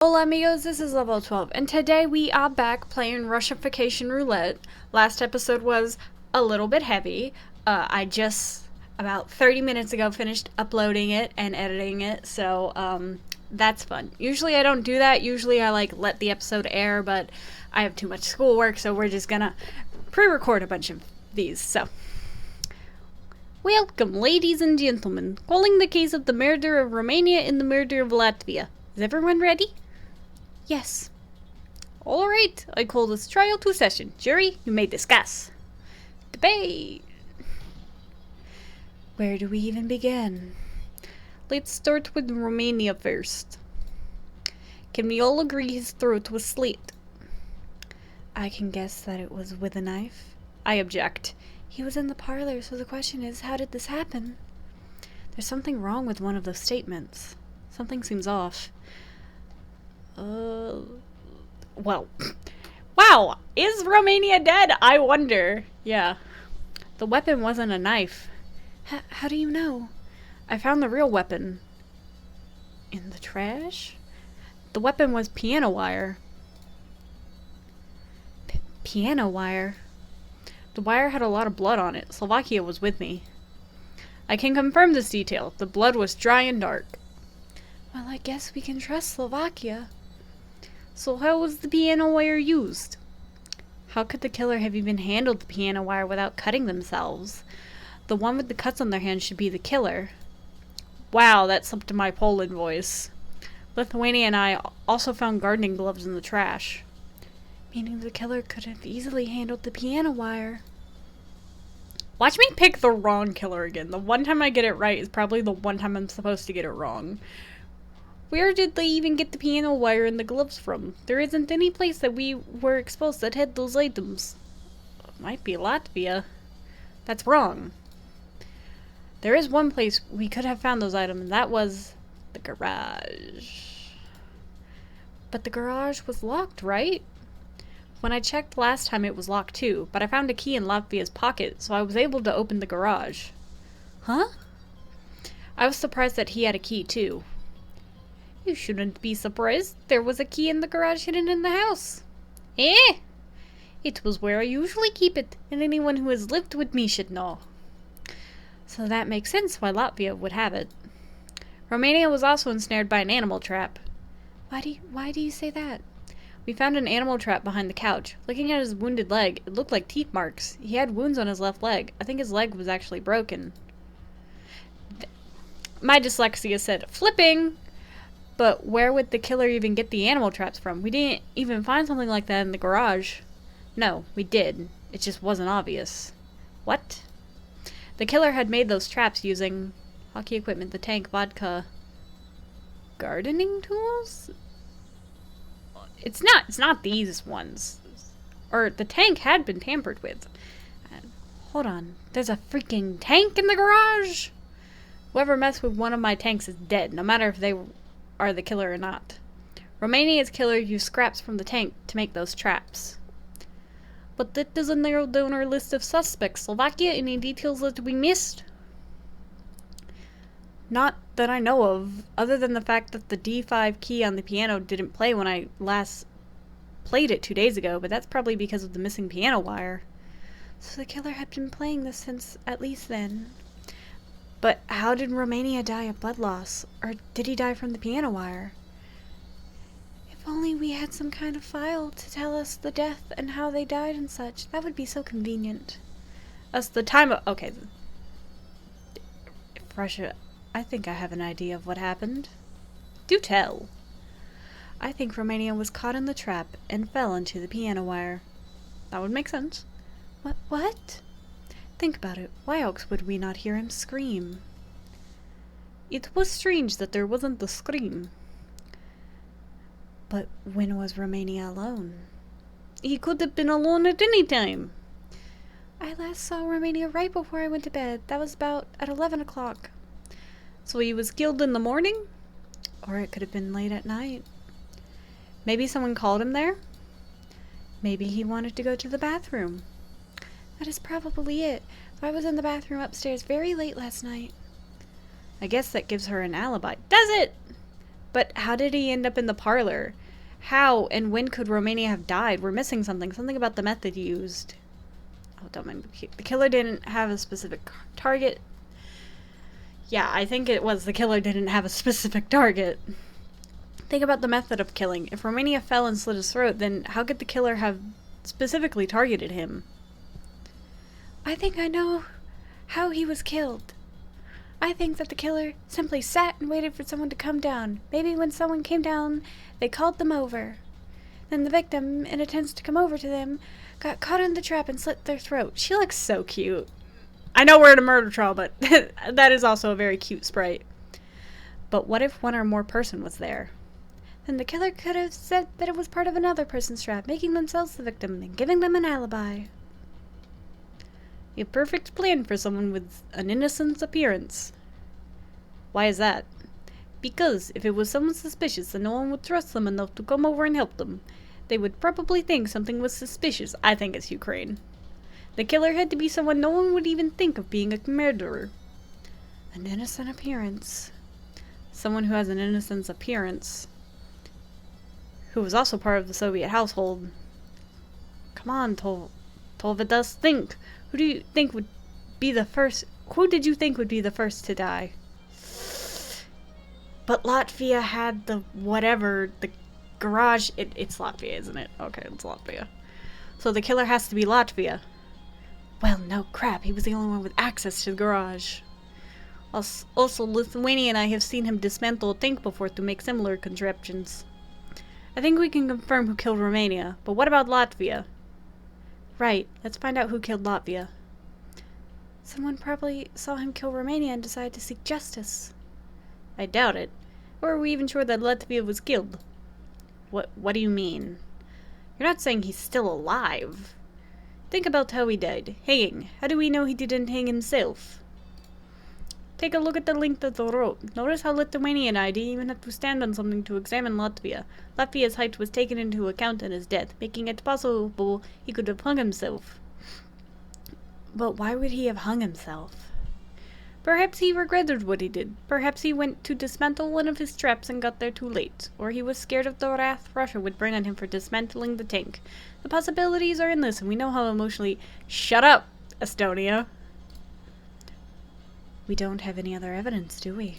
Hola amigos, this is level 12, and today we are back playing Russification Roulette. Last episode was a little bit heavy. I just, about 30 minutes ago, finished uploading it and editing it, so, that's fun. Usually I don't do that. Usually I, let the episode air, but I have too much schoolwork, so we're just gonna pre-record a bunch of these, so. Welcome, ladies and gentlemen. Calling the case of the murder of Romania and the murder of Latvia. Is everyone ready? Yes. Alright, I call this trial to session. Jury, you may discuss. Debate. Where do we even begin? Let's start with Romania first. Can we all agree his throat was slit? I can guess that it was with a knife. I object. He was in the parlor, so the question is, how did this happen? There's something wrong with one of those statements. Something seems off. Well, wow, is Romania dead? I wonder. Yeah. The weapon wasn't a knife. How do you know? I found the real weapon. In the trash? The weapon was piano wire. Piano wire? The wire had a lot of blood on it. Slovakia was with me. I can confirm this detail. The blood was dry and dark. Well, I guess we can trust Slovakia. So how was the piano wire used? How could the killer have even handled the piano wire without cutting themselves? The one with the cuts on their hands should be the killer. Wow, that slipped to my Poland voice. Lithuania and I also found gardening gloves in the trash. Meaning the killer could have easily handled the piano wire. Watch me pick the wrong killer again. The one time I get it right is probably the one time I'm supposed to get it wrong. Where did they even get the piano wire and the gloves from? There isn't any place that we were exposed that had those items. Might be Latvia. That's wrong. There is one place we could have found those items, and that was the garage. But the garage was locked, right? When I checked last time it was locked too, but I found a key in Latvia's pocket, so I was able to open the garage. Huh? I was surprised that he had a key too. You shouldn't be surprised. There was a key in the garage hidden in the house. Eh? It was where I usually keep it, and anyone who has lived with me should know. So that makes sense why Latvia would have it. Romania was also ensnared by an animal trap. Why do you say that? We found an animal trap behind the couch. Looking at his wounded leg, it looked like teeth marks. He had wounds on his left leg. I think his leg was actually broken. My dyslexia said flipping! But where would the killer even get the animal traps from? We didn't even find something like that in the garage. No, we did. It just wasn't obvious. What? The killer had made those traps using hockey equipment, the tank, vodka, gardening tools? It's not these ones. Or the tank had been tampered with. Hold on. There's a freaking tank in the garage? Whoever messed with one of my tanks is dead, no matter if they are the killer or not. Romania's killer used scraps from the tank to make those traps. But that doesn't narrow down our list of suspects. Slovakia, any details that we missed? Not that I know of, other than the fact that the D5 key on the piano didn't play when I last played it 2 days ago, but that's probably because of the missing piano wire. So the killer had been playing this since at least then. But how did Romania die of blood loss? Or did he die from the piano wire? If only we had some kind of file to tell us the death and how they died and such. That would be so convenient. Us the time of... Okay. If Russia... I think I have an idea of what happened. Do tell. I think Romania was caught in the trap and fell into the piano wire. That would make sense. What? Think about it. Why else would we not hear him scream? It was strange that there wasn't the scream. But when was Romania alone? He could have been alone at any time. I last saw Romania right before I went to bed. That was about at 11 o'clock. So he was killed in the morning? Or it could have been late at night. Maybe someone called him there? Maybe he wanted to go to the bathroom. That is probably it. I was in the bathroom upstairs very late last night. I guess that gives her an alibi. Does it? But how did he end up in the parlor? How and when could Romania have died? We're missing something. Something about the method used. Oh, don't mind. The killer didn't have a specific target. Yeah, I think it was the killer didn't have a specific target. Think about the method of killing. If Romania fell and slit his throat, then how could the killer have specifically targeted him? I think I know how he was killed. I think that the killer simply sat and waited for someone to come down. Maybe when someone came down, they called them over. Then the victim, in attempts to come over to them, got caught in the trap and slit their throat. She looks so cute. I know we're at a murder trial, but that is also a very cute sprite. But what if one or more person was there? Then the killer could have said that it was part of another person's trap, making themselves the victim and giving them an alibi. A perfect plan for someone with an innocent appearance. Why is that? Because if it was someone suspicious and no one would trust them enough to come over and help them, they would probably think something was suspicious. I think it's Ukraine. The killer had to be someone no one would even think of being a murderer. An innocent appearance. Someone who has an innocent appearance. Who was also part of the Soviet household. Come on, Tolvadas, think. Who do you think would be the first? Who did you think would be the first to die? But Latvia had the whatever, the garage. It's Latvia, isn't it? Okay, it's Latvia. So the killer has to be Latvia. Well, no crap. He was the only one with access to the garage. Also, Lithuania and I have seen him dismantle a tank before to make similar contraptions. I think we can confirm who killed Romania, but what about Latvia? Right, let's find out who killed Latvia. Someone probably saw him kill Romania and decided to seek justice. I doubt it. Or are we even sure that Latvia was killed? What do you mean? You're not saying he's still alive. Think about how he died. Hanging. How do we know he didn't hang himself? Take a look at the length of the rope. Notice how Lithuania and I didn't even have to stand on something to examine Latvia. Latvia's height was taken into account in his death, making it possible he could have hung himself. But why would he have hung himself? Perhaps he regretted what he did. Perhaps he went to dismantle one of his traps and got there too late. Or he was scared of the wrath Russia would bring on him for dismantling the tank. The possibilities are endless, and we know how emotionally— Shut up, Estonia! We don't have any other evidence, do we?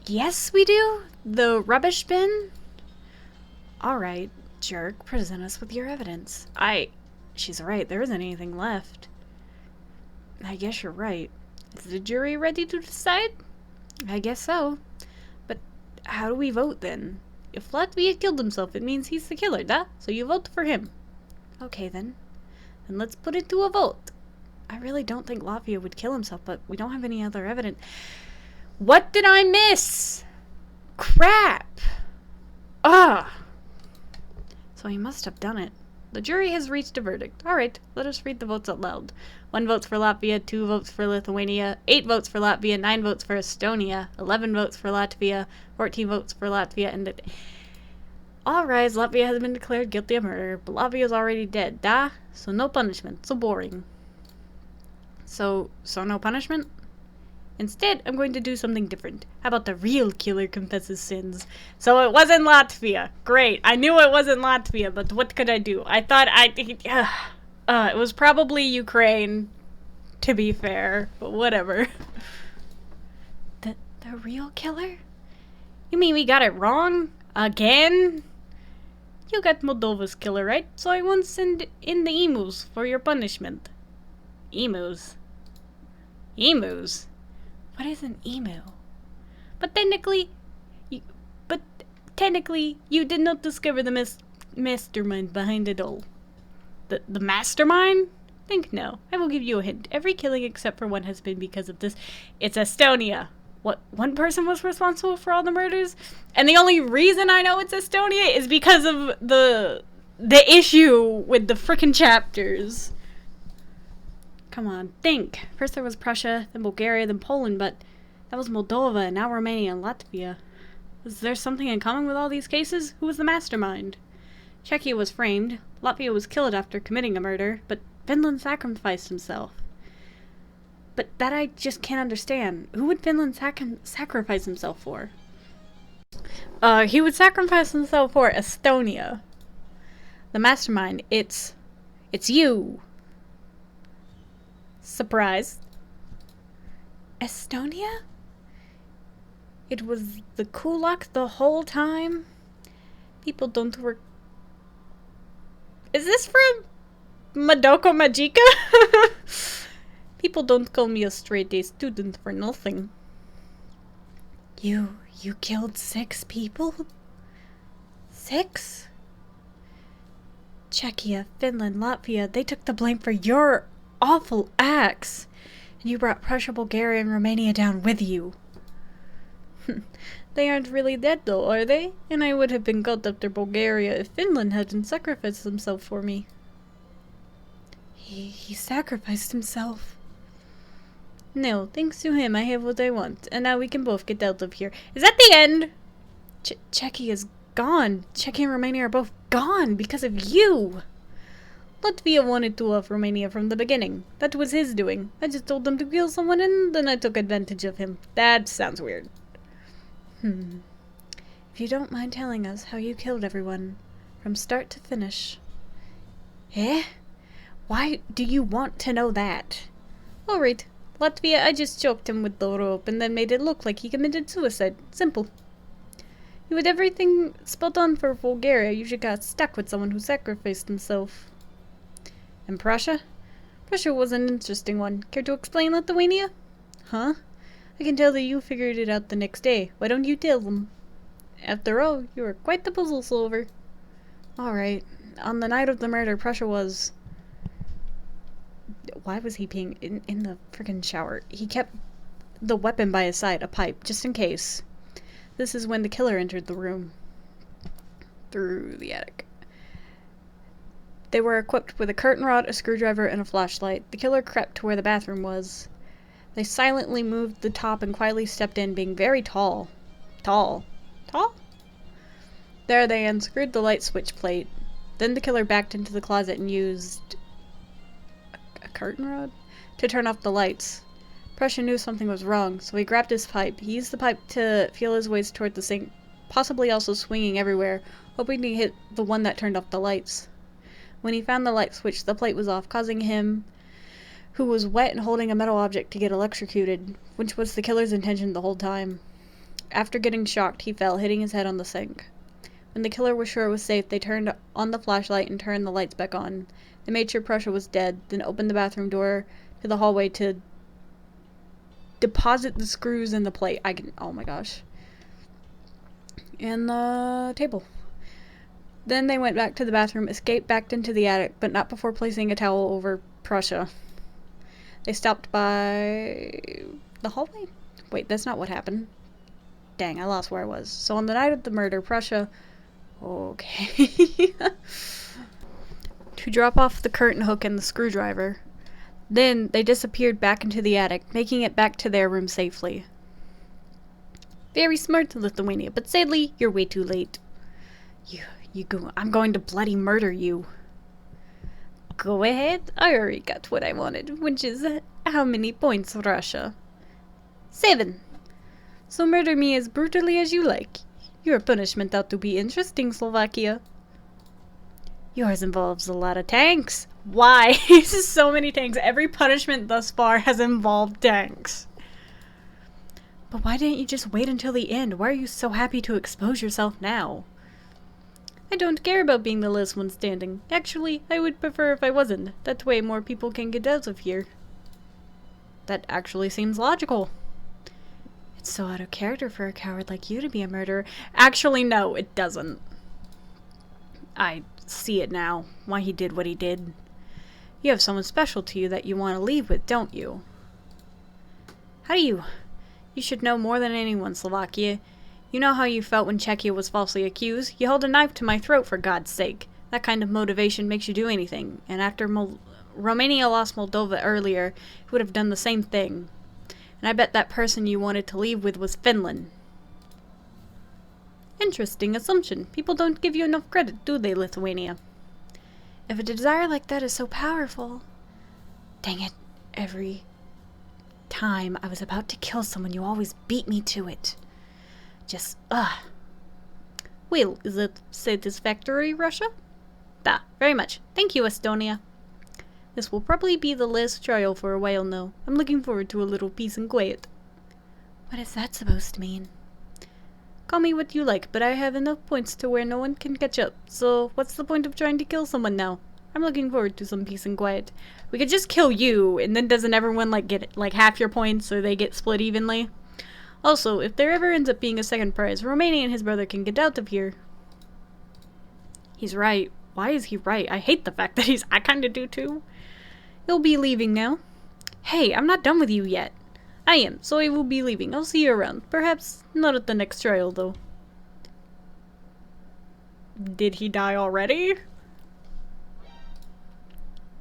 Yes, we do? The rubbish bin? Alright, jerk, present us with your evidence. She's right, there isn't anything left. I guess you're right. Is the jury ready to decide? I guess so. But how do we vote then? If Latvia killed himself, it means he's the killer, duh? So you vote for him. Okay then. Then let's put it to a vote. I really don't think Latvia would kill himself, but we don't have any other evidence. What did I miss? Crap! So he must have done it. The jury has reached a verdict. Alright, let us read the votes out loud. 1 votes for Latvia, 2 votes for Lithuania, 8 votes for Latvia, 9 votes for Estonia, 11 votes for Latvia, 14 votes for Latvia, and all rise, Latvia has been declared guilty of murder, but Latvia is already dead, da? So no punishment, so boring. So no punishment? Instead, I'm going to do something different. How about the real killer confesses sins? So it wasn't Latvia. Great. I knew it wasn't Latvia, but what could I do? I thought it was probably Ukraine, to be fair, but whatever. The real killer? You mean we got it wrong? Again? You got Moldova's killer, right? So I won't send in the emus for your punishment. Emus? Emus? What is an emu? But technically, you did not discover the mastermind behind it all. The mastermind? Think no. I will give you a hint. Every killing except for one has been because of this. It's Estonia. What? One person was responsible for all the murders? And the only reason I know it's Estonia is because of the issue with the frickin' chapters. Come on, think. First there was Prussia, then Bulgaria, then Poland, but that was Moldova, and now Romania and Latvia. Is there something in common with all these cases? Who was the mastermind? Czechia was framed, Latvia was killed after committing a murder, but Finland sacrificed himself. But that I just can't understand. Who would Finland sacrifice himself for? He would sacrifice himself for Estonia. The mastermind. It's you. Surprise. Estonia? It was the Kulak the whole time? People don't work... Is this from Madoka Magica? People don't call me a straight-A student for nothing. You killed 6 people? 6? Czechia, Finland, Latvia, they took the blame for your awful acts. And you brought Prussia, Bulgaria, and Romania down with you. They aren't really dead though, are they? And I would have been called after Bulgaria if Finland hadn't sacrificed himself for me. He sacrificed himself. No, thanks to him I have what I want, and now we can both get out of here. Is that the end? Czechia is gone. Czechia and Romania are both gone because of you. Latvia wanted to off Romania from the beginning. That was his doing. I just told him to kill someone and then I took advantage of him. That sounds weird. If you don't mind telling us how you killed everyone, from start to finish. Eh? Why do you want to know that? Alright. Latvia, I just choked him with the rope and then made it look like he committed suicide. Simple. You had everything spelled on for Bulgaria. You just got stuck with someone who sacrificed himself. And Prussia? Prussia was an interesting one. Care to explain, Lithuania? Huh? I can tell that you figured it out the next day. Why don't you tell them? After all, you are quite the puzzle solver. Alright. On the night of the murder, Prussia was... Why was he peeing in the friggin' shower? He kept the weapon by his side, a pipe, just in case. This is when the killer entered the room. Through the attic. They were equipped with a curtain rod, a screwdriver, and a flashlight. The killer crept to where the bathroom was. They silently moved the top and quietly stepped in, being very tall. Tall? There they unscrewed the light switch plate. Then the killer backed into the closet and used... a curtain rod? To turn off the lights. Prussia knew something was wrong, so he grabbed his pipe. He used the pipe to feel his way toward the sink, possibly also swinging everywhere, hoping to hit the one that turned off the lights. When he found the light switch, the plate was off, causing him, who was wet and holding a metal object, to get electrocuted, which was the killer's intention the whole time. After getting shocked, he fell, hitting his head on the sink. When the killer was sure it was safe, they turned on the flashlight and turned the lights back on. They made sure Prussia was dead, then opened the bathroom door to the hallway to deposit the screws in the plate. Oh my gosh. And the table. Then they went back to the bathroom, escaped back into the attic, but not before placing a towel over Prussia. They stopped by the hallway? Wait, that's not what happened. Dang, I lost where I was. So on the night of the murder, Prussia... Okay. To drop off the curtain hook and the screwdriver. Then they disappeared back into the attic, making it back to their room safely. Very smart, Lithuania, but sadly, you're way too late. I'm going to bloody murder you. Go ahead, I already got what I wanted, which is how many points, Russia? 7. So murder me as brutally as you like. Your punishment ought to be interesting, Slovakia. Yours involves a lot of tanks. Why? So many tanks. Every punishment thus far has involved tanks. But why didn't you just wait until the end? Why are you so happy to expose yourself now? I don't care about being the last one standing. Actually, I would prefer if I wasn't. That way more people can get out of here. That actually seems logical. It's so out of character for a coward like you to be a murderer. Actually, no, it doesn't. I see it now, why he did what he did. You have someone special to you that you want to leave with, don't you? How do you? You should know more than anyone, Slovakia. You know how you felt when Czechia was falsely accused. You held a knife to my throat, for God's sake. That kind of motivation makes you do anything. And after Romania lost Moldova earlier, it would have done the same thing. And I bet that person you wanted to leave with was Finland. Interesting assumption. People don't give you enough credit, do they, Lithuania? If a desire like that is so powerful... Dang it. time I was about to kill someone, you always beat me to it. Just, Well, is it satisfactory, Russia? Very much. Thank you, Estonia. This will probably be the last trial for a while now. I'm looking forward to a little peace and quiet. What is that supposed to mean? Call me what you like, but I have enough points to where no one can catch up. So, what's the point of trying to kill someone now? I'm looking forward to some peace and quiet. We could just kill you, and then doesn't everyone, get, half your points so they get split evenly? Also, if there ever ends up being a second prize, Romania and his brother can get out of here. He's right. Why is he right? I hate the fact that I kinda do too. He'll be leaving now. Hey, I'm not done with you yet. I am, so I will be leaving. I'll see you around. Perhaps not at the next trial, though. Did he die already?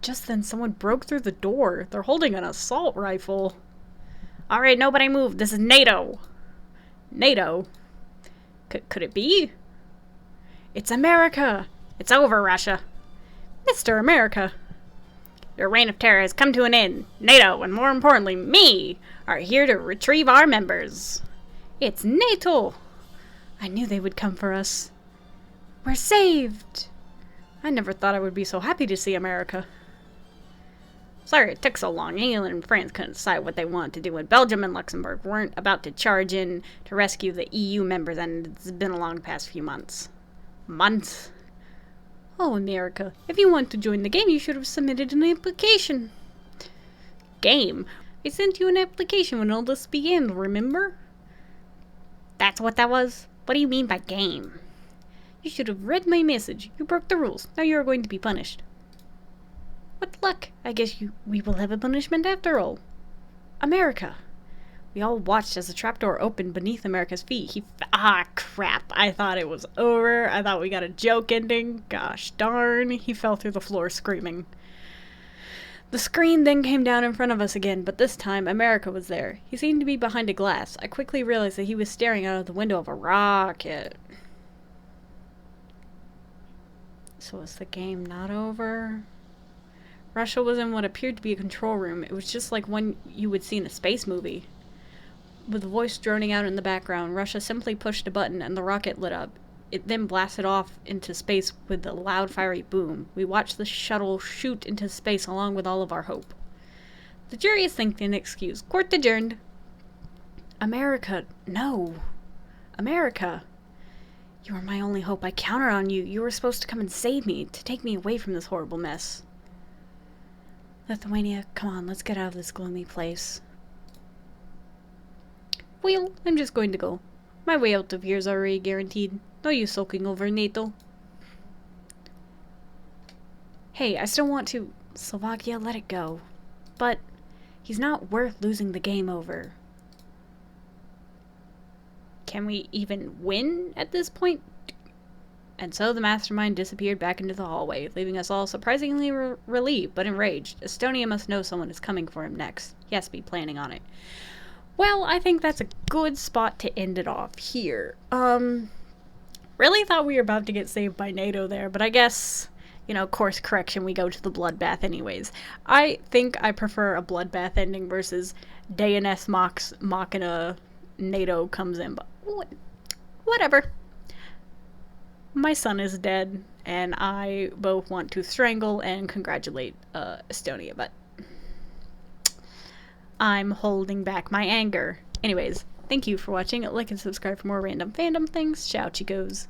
Just then, someone broke through the door. They're holding an assault rifle. Alright, nobody move. This is NATO. NATO? Could it be? It's America! It's over, Russia. Mr. America. Your reign of terror has come to an end. NATO, and more importantly, me, are here to retrieve our members. It's NATO! I knew they would come for us. We're saved! I never thought I would be so happy to see America. Sorry it took so long. England and France couldn't decide what they wanted to do, and Belgium and Luxembourg weren't about to charge in to rescue the EU members, and it's been a long past few months. Months? Oh, America, if you want to join the game, you should have submitted an application. Game? I sent you an application when all this began, remember? That's what that was? What do you mean by game? You should have read my message. You broke the rules. Now you are going to be punished. What luck. I guess we will have a punishment after all. America. We all watched as the trapdoor opened beneath America's feet. Crap. I thought it was over. I thought we got a joke ending. Gosh darn. He fell through the floor screaming. The screen then came down in front of us again, but this time America was there. He seemed to be behind a glass. I quickly realized that he was staring out of the window of a rocket. So is the game not over? Russia was in what appeared to be a control room. It was just like one you would see in a space movie. With a voice droning out in the background, Russia simply pushed a button and the rocket lit up. It then blasted off into space with a loud, fiery boom. We watched the shuttle shoot into space along with all of our hope. The jury is thanked and excused. Court adjourned. America, no. America. You were my only hope. I counted on you. You were supposed to come and save me, to take me away from this horrible mess. Lithuania, come on, let's get out of this gloomy place. Well, I'm just going to go. My way out of here is already guaranteed. No use sulking over NATO. Hey, I still want to... Slovakia, let it go. But he's not worth losing the game over. Can we even win at this point? And so the mastermind disappeared back into the hallway, leaving us all surprisingly relieved, but enraged. Estonia must know someone is coming for him next. He has to be planning on it. Well, I think that's a good spot to end it off here. Really thought we were about to get saved by NATO there, but I guess, course correction, we go to the bloodbath anyways. I think I prefer a bloodbath ending versus Deus Machina NATO comes in, but whatever. My son is dead, and I both want to strangle and congratulate Estonia, but I'm holding back my anger. Anyways, thank you for watching. Like and subscribe for more random fandom things. Ciao, chicos.